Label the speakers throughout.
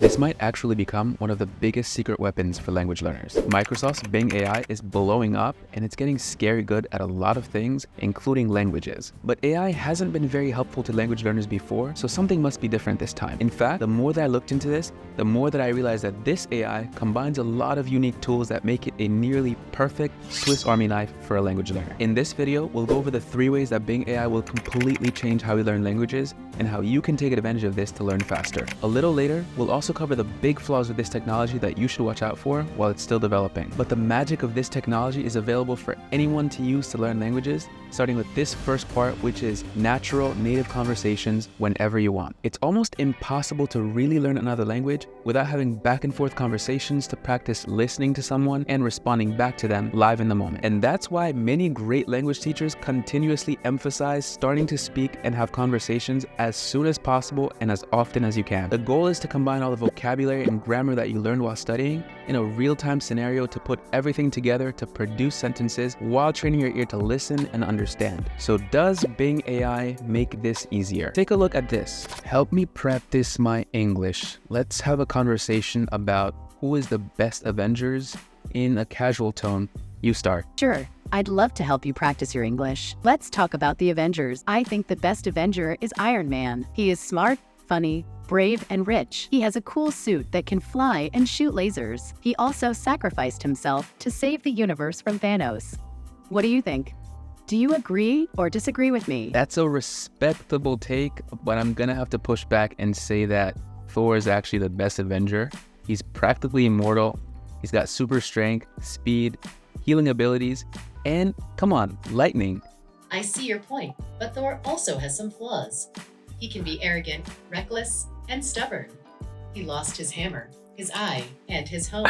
Speaker 1: This might actually become one of the biggest secret weapons for language learners. Microsoft's Bing AI is blowing up and it's getting scary good at a lot of things, including languages. But AI hasn't been very helpful to language learners before, so something must be different this time. In fact, the more that I looked into this, the more that I realized that this AI combines a lot of unique tools that make it a nearly perfect Swiss Army knife for a language learner. In this video, we'll go over the 3 ways that Bing AI will completely change how we learn languages and how you can take advantage of this to learn faster. A little later, we'll also cover the big flaws with this technology that you should watch out for while it's still developing. But the magic of this technology is available for anyone to use to learn languages, starting with this first part, which is natural native conversations whenever you want. It's almost impossible to really learn another language without having back and forth conversations to practice listening to someone and responding back to them live in the moment. And that's why many great language teachers continuously emphasize starting to speak and have conversations as soon as possible and as often as you can. The goal is to combine all the vocabulary and grammar that you learned while studying in a real-time scenario to put everything together to produce sentences while training your ear to listen and understand. So does Bing AI make this easier? Take a look at this. Help me practice my English. Let's have a conversation about who is the best Avengers in a casual tone. You start.
Speaker 2: Sure. I'd love to help you practice your English. Let's talk about the Avengers. I think the best Avenger is Iron Man. He is smart, funny, brave, and rich. He has a cool suit that can fly and shoot lasers. He also sacrificed himself to save the universe from Thanos. What do you think? Do you agree or disagree with me?
Speaker 1: That's a respectable take, but I'm gonna have to push back and say that Thor is actually the best Avenger. He's practically immortal. He's got super strength, speed, healing abilities, and come on, lightning.
Speaker 3: I see your point, but Thor also has some flaws. He can be arrogant, reckless, and stubborn. He lost his hammer, his eye, and his home.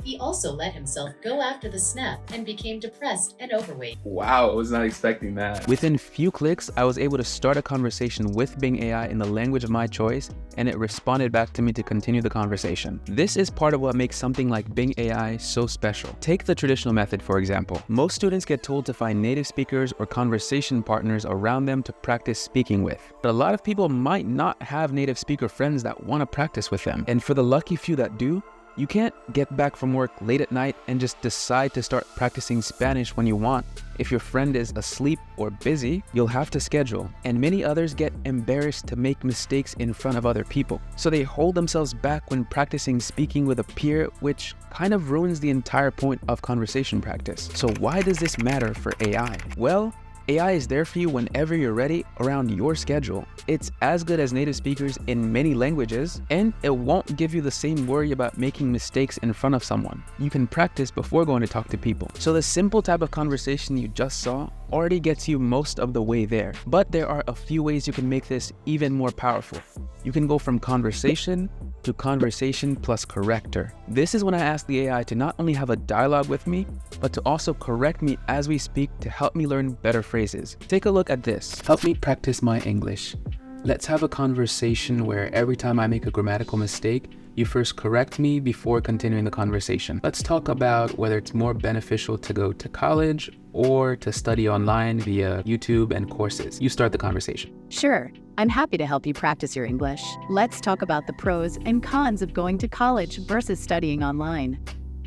Speaker 3: He also let himself go after the snap and became depressed and overweight.
Speaker 1: Wow, I was not expecting that. Within few clicks, I was able to start a conversation with Bing AI in the language of my choice, and it responded back to me to continue the conversation. This is part of what makes something like Bing AI so special. Take the traditional method, for example. Most students get told to find native speakers or conversation partners around them to practice speaking with. But a lot of people might not have native speaker friends that want to practice with them. And for the lucky few that do, you can't get back from work late at night and just decide to start practicing Spanish when you want. If your friend is asleep or busy, you'll have to schedule. And many others get embarrassed to make mistakes in front of other people. So they hold themselves back when practicing speaking with a peer, which kind of ruins the entire point of conversation practice. So why does this matter for AI? Well, AI is there for you whenever you're ready around your schedule. It's as good as native speakers in many languages, and it won't give you the same worry about making mistakes in front of someone. You can practice before going to talk to people. So the simple type of conversation you just saw already gets you most of the way there. But there are a few ways you can make this even more powerful. You can go from conversation to conversation plus corrector. This is when I ask the AI to not only have a dialogue with me, but to also correct me as we speak to help me learn better phrases. Take a look at this. Help me practice my English. Let's have a conversation where every time I make a grammatical mistake, you first correct me before continuing the conversation. Let's talk about whether it's more beneficial to go to college or to study online via YouTube and courses. You start the conversation.
Speaker 2: Sure. I'm happy to help you practice your English. Let's talk about the pros and cons of going to college versus studying online.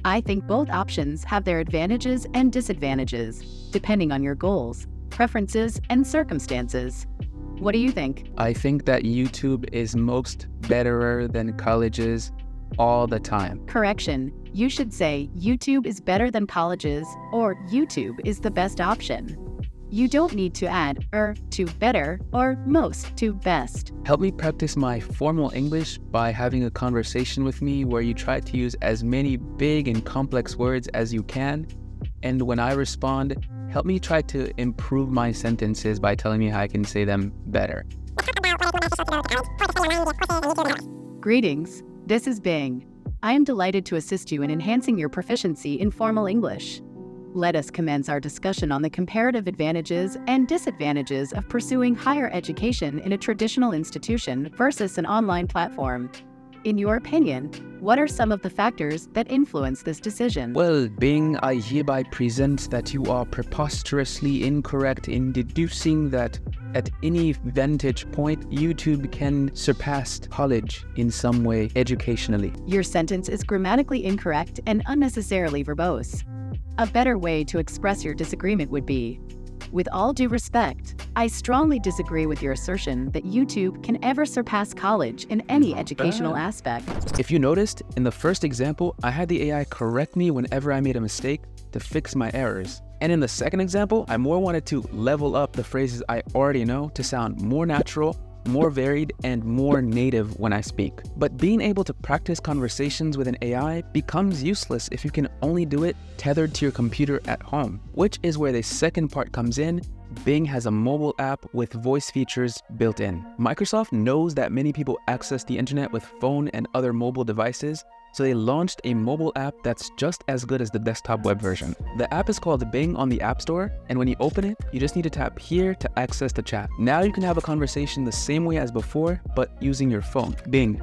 Speaker 2: I think both options have their advantages and disadvantages, depending on your goals, preferences, and circumstances. What do you think?
Speaker 1: I think that YouTube is most betterer than colleges all the time.
Speaker 2: Correction. You should say YouTube is better than colleges, or YouTube is the best option. You don't need to add to better or most to best.
Speaker 1: Help me practice my formal English by having a conversation with me where you try to use as many big and complex words as you can. And when I respond, help me try to improve my sentences by telling me how I can say them better.
Speaker 2: Greetings, this is Bing. I am delighted to assist you in enhancing your proficiency in formal English. Let us commence our discussion on the comparative advantages and disadvantages of pursuing higher education in a traditional institution versus an online platform. In your opinion, what are some of the factors that influence this decision?
Speaker 1: Well, Bing, I hereby present that you are preposterously incorrect in deducing that at any vantage point, YouTube can surpass college in some way educationally.
Speaker 2: Your sentence is grammatically incorrect and unnecessarily verbose. A better way to express your disagreement would be, with all due respect, I strongly disagree with your assertion that YouTube can ever surpass college in any educational aspect.
Speaker 1: If you noticed, in the first example, I had the AI correct me whenever I made a mistake to fix my errors. And in the second example, I more wanted to level up the phrases I already know to sound more natural, more varied, and more native when I speak. But being able to practice conversations with an AI becomes useless if you can only do it tethered to your computer at home, which is where the second part comes in. Bing has a mobile app with voice features built in. Microsoft knows that many people access the internet with phone and other mobile devices, so they launched a mobile app that's just as good as the desktop web version. The app is called Bing on the App Store, and when you open it, you just need to tap here to access the chat. Now you can have a conversation the same way as before, but using your phone. Bing,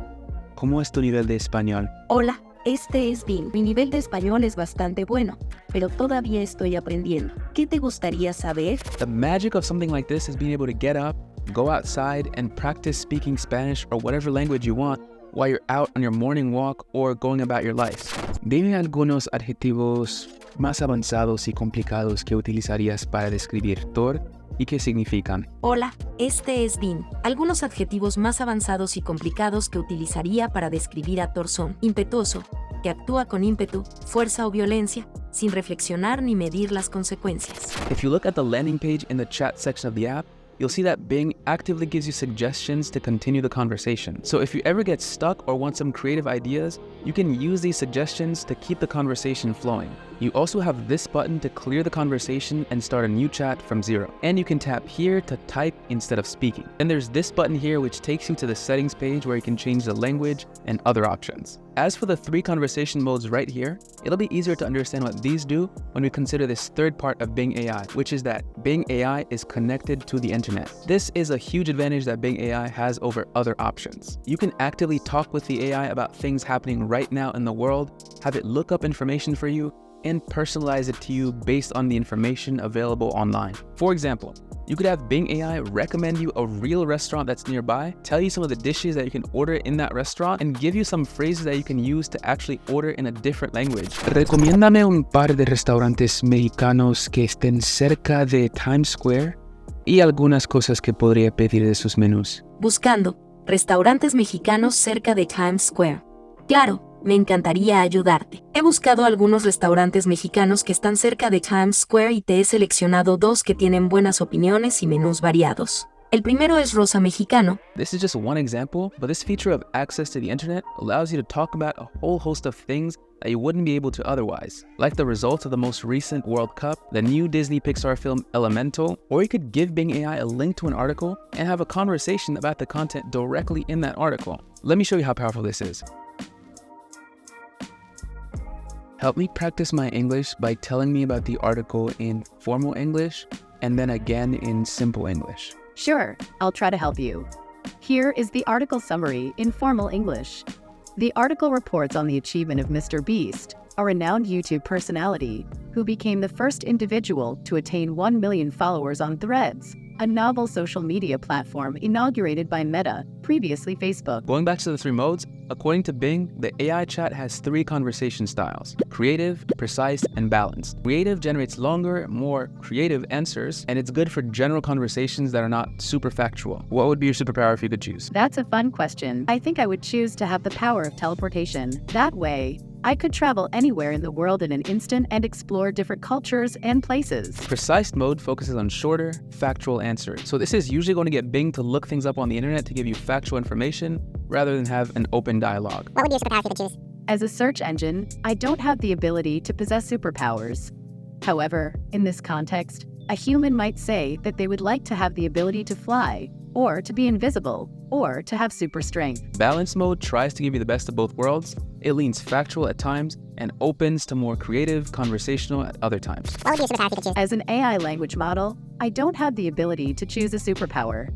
Speaker 1: ¿cómo es tu nivel de español?
Speaker 4: Hola, este es Bing. Mi nivel de español es bastante bueno, pero todavía estoy aprendiendo. ¿Qué te gustaría saber?
Speaker 1: The magic of something like this is being able to get up, go outside, and practice speaking Spanish or whatever language you want while you're out on your morning walk or going about your life. Dime algunos adjetivos más avanzados y complicados que utilizarías para describir Thor y qué significan.
Speaker 4: Hola, este es Bing. Algunos adjetivos más avanzados y complicados que utilizaría para describir a Thor son impetuoso, que actúa con ímpetu, fuerza o violencia, sin reflexionar ni medir las consecuencias.
Speaker 1: If you look at the landing page in the chat section of the app, you'll see that Bing actively gives you suggestions to continue the conversation. So if you ever get stuck or want some creative ideas, you can use these suggestions to keep the conversation flowing. You also have this button to clear the conversation and start a new chat from zero. And you can tap here to type instead of speaking. Then there's this button here which takes you to the settings page where you can change the language and other options. As for the 3 conversation modes right here, it'll be easier to understand what these do when we consider this third part of Bing AI, which is that Bing AI is connected to the internet. This is a huge advantage that Bing AI has over other options. You can actively talk with the AI about things happening right now in the world, have it look up information for you, and personalize it to you based on the information available online. For example, you could have Bing AI recommend you a real restaurant that's nearby, tell you some of the dishes that you can order in that restaurant, and give you some phrases that you can use to actually order in a different language. Recomiéndame un par de restaurantes mexicanos que estén cerca de Times Square y algunas cosas que podría pedir de sus menús.
Speaker 4: Buscando restaurantes mexicanos cerca de Times Square. Claro, me encantaría ayudarte. He buscado algunos restaurantes mexicanos que están cerca de Times Square y te he seleccionado 2 que tienen buenas opiniones y menús variados. El primero es Rosa Mexicano.
Speaker 1: This is just one example, but this feature of access to the internet allows you to talk about a whole host of things that you wouldn't be able to otherwise, like the results of the most recent World Cup, the new Disney Pixar film Elemental, or you could give Bing AI a link to an article and have a conversation about the content directly in that article. Let me show you how powerful this is. Help me practice my English by telling me about the article in formal English and then again in simple English.
Speaker 2: Sure, I'll try to help you. Here is the article summary in formal English. The article reports on the achievement of Mr. Beast, a renowned YouTube personality who became the first individual to attain 1 million followers on Threads, a novel social media platform inaugurated by Meta, previously Facebook.
Speaker 1: Going back to the 3 modes, according to Bing, the AI chat has 3 conversation styles: creative, precise, and balanced. Creative generates longer, more creative answers, and it's good for general conversations that are not super factual. What would be your superpower if you could choose?
Speaker 2: That's a fun question. I think I would choose to have the power of teleportation. That way, I could travel anywhere in the world in an instant and explore different cultures and places.
Speaker 1: Precise mode focuses on shorter, factual answers. So this is usually going to get Bing to look things up on the internet to give you factual information rather than have an open dialogue.
Speaker 5: What would be your superpower if you could choose?
Speaker 2: As a search engine, I don't have the ability to possess superpowers. However, in this context, a human might say that they would like to have the ability to fly, or to be invisible, or to have super strength.
Speaker 1: Balance mode tries to give you the best of both worlds. It leans factual at times and opens to more creative, conversational at other times.
Speaker 5: What would be your superpower if you could choose?
Speaker 2: As an AI language model, I don't have the ability to choose a superpower.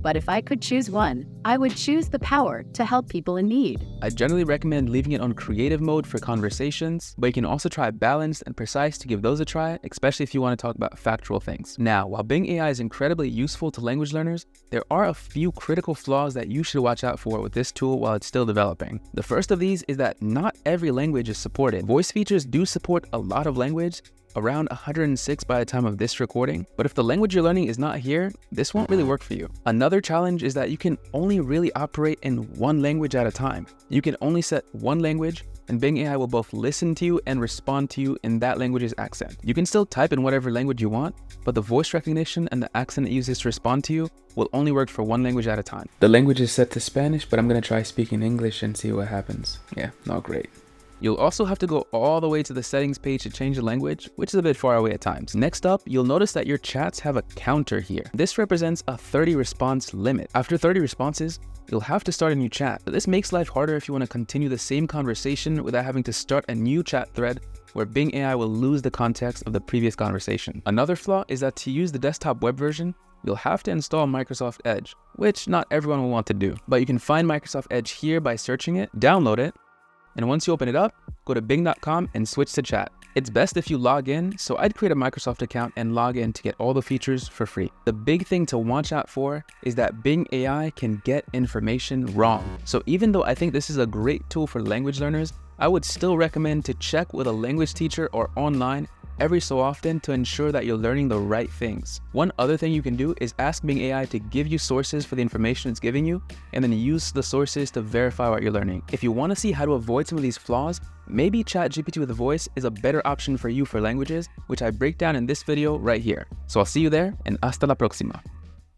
Speaker 2: but if I could choose one, I would choose the power to help people in need.
Speaker 1: I generally recommend leaving it on creative mode for conversations, but you can also try balanced and precise to give those a try, especially if you want to talk about factual things. Now, while Bing AI is incredibly useful to language learners, there are a few critical flaws that you should watch out for with this tool while it's still developing. The first of these is that not every language is supported. Voice features do support a lot of language, around 106 by the time of this recording, but if the language you're learning is not here, this won't really work for you. Another challenge is that you can only really operate in one language at a time. You can only set one language, and Bing AI will both listen to you and respond to you in that language's accent. You can still type in whatever language you want, but the voice recognition and the accent it uses to respond to you will only work for one language at a time. The language is set to Spanish, but I'm gonna try speaking English and see what happens. Yeah, not great. You'll also have to go all the way to the settings page to change the language, which is a bit far away at times. Next up, you'll notice that your chats have a counter here. This represents a 30 response limit. After 30 responses, you'll have to start a new chat. This makes life harder if you want to continue the same conversation without having to start a new chat thread where Bing AI will lose the context of the previous conversation. Another flaw is that to use the desktop web version, you'll have to install Microsoft Edge, which not everyone will want to do. But you can find Microsoft Edge here by searching it, download it, and once you open it up, go to bing.com and switch to chat. It's best if you log in, so I'd create a Microsoft account and log in to get all the features for free. The big thing to watch out for is that Bing AI can get information wrong. So even though I think this is a great tool for language learners, I would still recommend to check with a language teacher or online every so often to ensure that you're learning the right things. One other thing you can do is ask Bing AI to give you sources for the information it's giving you, and then use the sources to verify what you're learning. If you want to see how to avoid some of these flaws, maybe ChatGPT with a voice is a better option for you for languages, which I break down in this video right here. So I'll see you there, and hasta la próxima.